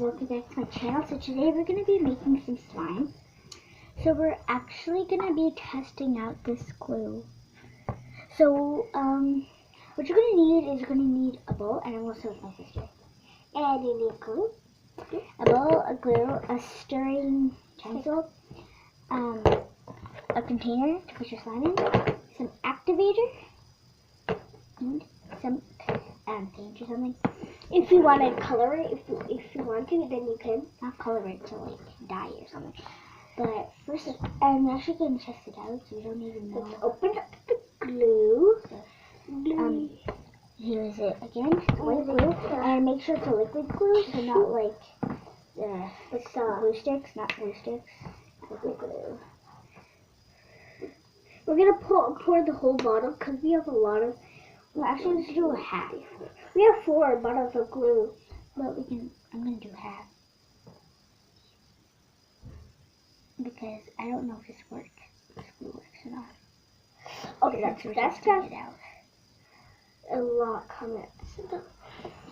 welcome back to my channel. So today we're going to be making some slime. So we're actually going to be testing out this glue. So what you're going to need is you're going to need a bowl, and I'm going to start with my sister. And you need glue, a bowl, a glue, a stirring utensil, a container to put your slime in, some activator, and some paint or something. If you want to color it, if you want to, then you can. Not color it to like dye or something. But first, I'm actually going to test it out, so you don't even know. Let's open up the glue. So, here is it again, white glue, and make sure it's a liquid glue, so not like glue sticks, not glue sticks. Liquid glue. We're gonna pour the whole bottle because we have a lot of. Well, actually, let's do a half. We have 4 bottles of glue, but we can. I'm gonna do half because I don't know if this works. This glue works or not. Okay, that's it out. A lot comments.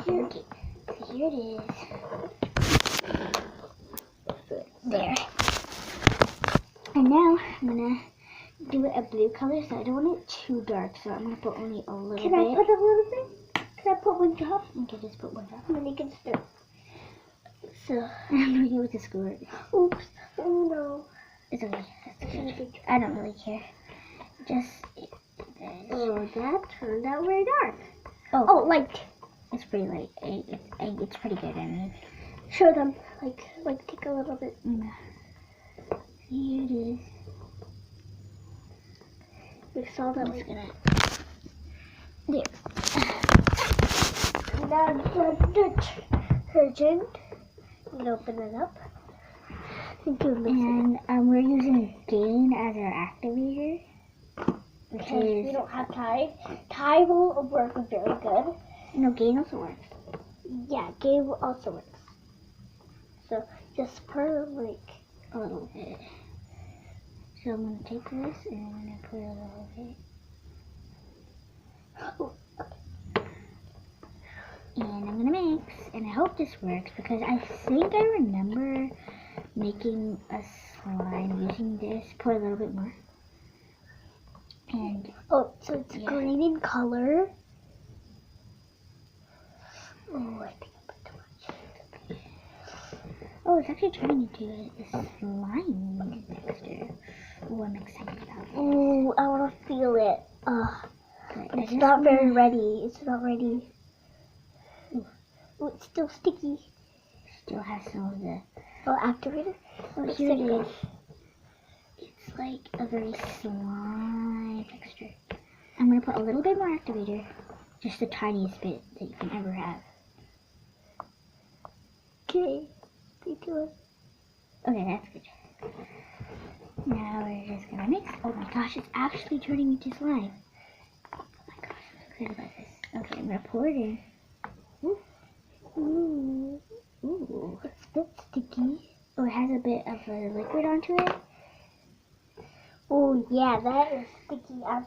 Here, okay. So here it is. There. And now I'm gonna do it a blue color, so I don't want it too dark, so I'm gonna put only a little bit. Can I put a little bit? Can I put 1 drop? Okay, just put 1 drop. And then you can stir. So I'm doing it with the squirt. Oops. Oh no. It's okay. That's good. I don't really care. Just. Oh, that turned out very dark. Oh, light. It's pretty light. It's pretty good. I mean, show them. Like take a little bit. Here it is. We saw that. We're gonna. There. Now the detergent. I'm gonna open it up. And we're using Gain as our activator. Because we don't have Tide. Tide will work very good. No, Gain also works. Yeah, Gain also works. So just pour like a little bit. So I'm going to take this and I'm going to put a little bit. Oh, okay. And I'm going to mix. And I hope this works because I think I remember making a slime using this. Pour a little bit more. And oh, so it's green in color. Oh, I think I put too much. Oh, it's actually turning into a slime texture. Oh, I'm excited about it. Oh, I want to feel it. It's not very ready. It's not ready. Oh, it's still sticky. Still has some of the activator. Oh, here it is. It's like a very slime texture. I'm going to put a little bit more activator. Just the tiniest bit that you can ever have. Okay. 3, 2, 1. Okay, that's good. Now we're just going to mix. Oh my gosh, it's actually turning into slime. Oh my gosh, I'm so excited about this. Okay, I'm going to pour it in. Ooh. Ooh. Ooh. It's a bit sticky. Oh, it has a bit of a liquid onto it. Oh yeah, that is sticky. I'm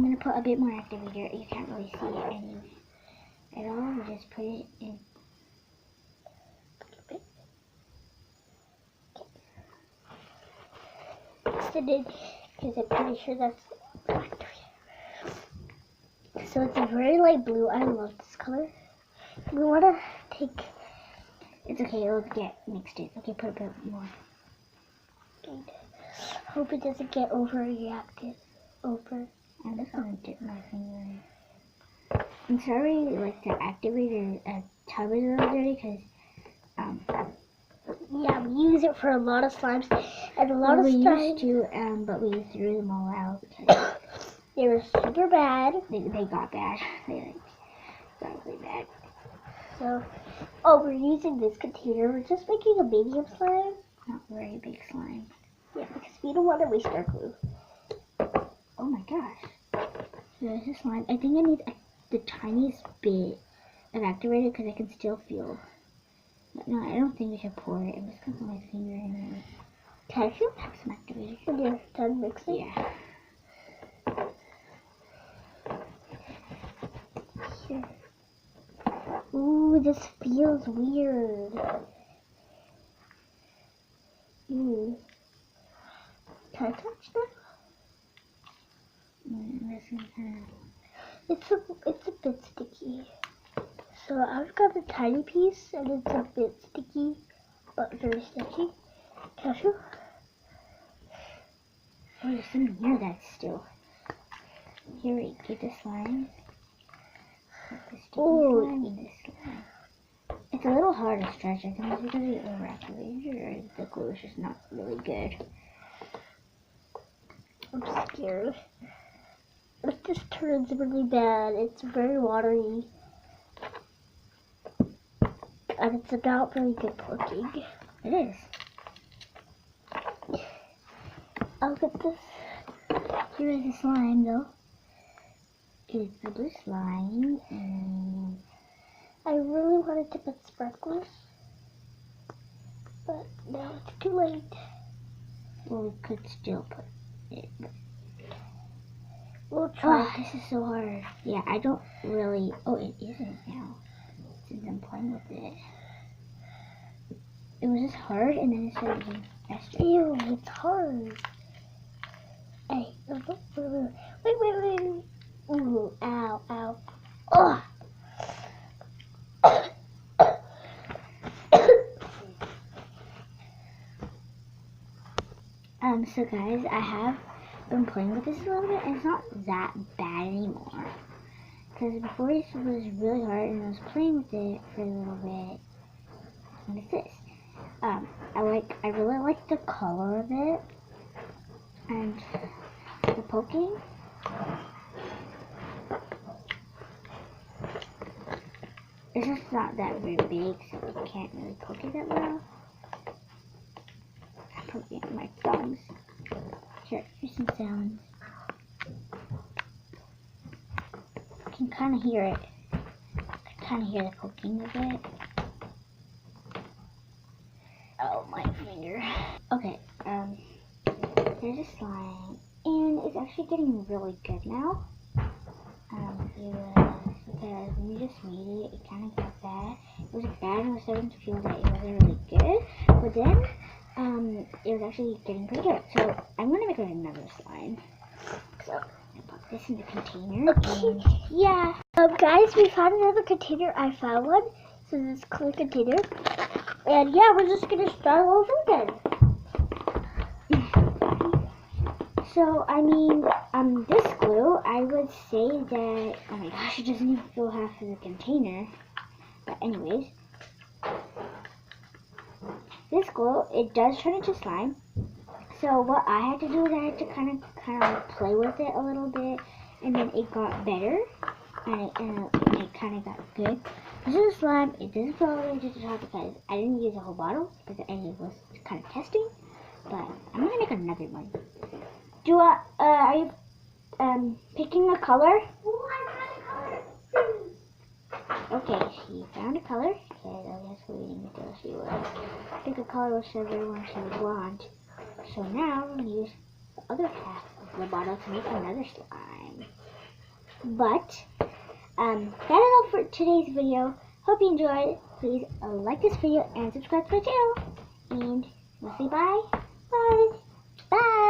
going to put a bit more activator. You can't really see it at all. We just put it in. A bit. Okay. Because I'm pretty sure that's activator. So it's a very light blue. I love this color. We want to take. It's okay. It'll get mixed in. Okay, put a bit more. Okay. Hope it doesn't get overreacted. I'm just gonna dip my finger in. I'm sorry, like the activator tub is a little dirty because, yeah, we use it for a lot of slimes and a lot of stuff. We used to, but we threw them all out because they were super bad. They got bad. They got really bad. So, we're using this container. We're just making a medium slime, not very big slime. Yeah, because we don't want to waste our glue. Oh my gosh. So this is slime. I think I need the tiniest bit of activator because I can still feel. But no, I don't think we should pour it. I'm just going to put my finger in it. Can I feel have some activator? When you're done mixing? Yeah. Here. Ooh, this feels weird. Ooh. Can I touch that? It's a bit sticky. So I've got a tiny piece and it's a bit sticky, but very sticky. Cashew. Oh, there's something here that's still. Here, we get the slime. The sticky slime and this slime. It's a little hard to stretch. I think it's because we overactivated or the glue is just not really good. I'm scared. If this turns really bad, it's very watery. And it's not very good looking. It is. I'll get this. Here is the slime though. Here's the blue slime and I really wanted to put sparklers, but now it's too late. well, we could still put it. We'll try. Oh, this is so hard. Yeah, I don't really. Oh, it isn't now. Since I'm playing with it. It was just hard and then it started getting faster. Ew, it's hard. Hey, wait. Ooh, ow. Oh. So guys, I have been playing with this a little bit and it's not that bad anymore. Because before it was really hard and I was playing with it for a little bit. What is this? I really like the color of it and the poking. It's just not that very big, so you can't really poke it that well. I'm poking it with my thumbs. Here's some sounds. You can kind of hear it. You can kind of hear the poking of it. Oh, my finger. Okay, there's a slime, and it's actually getting really good now. Because when you just made it, it kind of got bad. It was bad, and I was starting to feel that it wasn't really good. But then, it was actually getting pretty good. So I'm gonna make another slime. So I put this in the container. Okay. And yeah. Guys, we found another container. I found one. So this is clear container. And yeah, we're just gonna start over again. So I mean, this glue, I would say that, oh my gosh, it doesn't even fill half of the container. But anyways, this glue, it does turn into slime. So what I had to do is I had to kind of play with it a little bit, and then it got better, and it kind of got good. This is slime. It doesn't fill all the way to the top because I didn't use a whole bottle because I was kind of testing. But I'm gonna make another one. Are you picking a color? Oh, I found a color. Okay, she found a color. Okay, I guess we're waiting until she would pick a color whichever one she would want. So now we're going to use the other half of the bottle to make another slime. But, that is all for today's video. Hope you enjoyed. Please like this video and subscribe to my channel. And we'll say bye. Bye. Bye.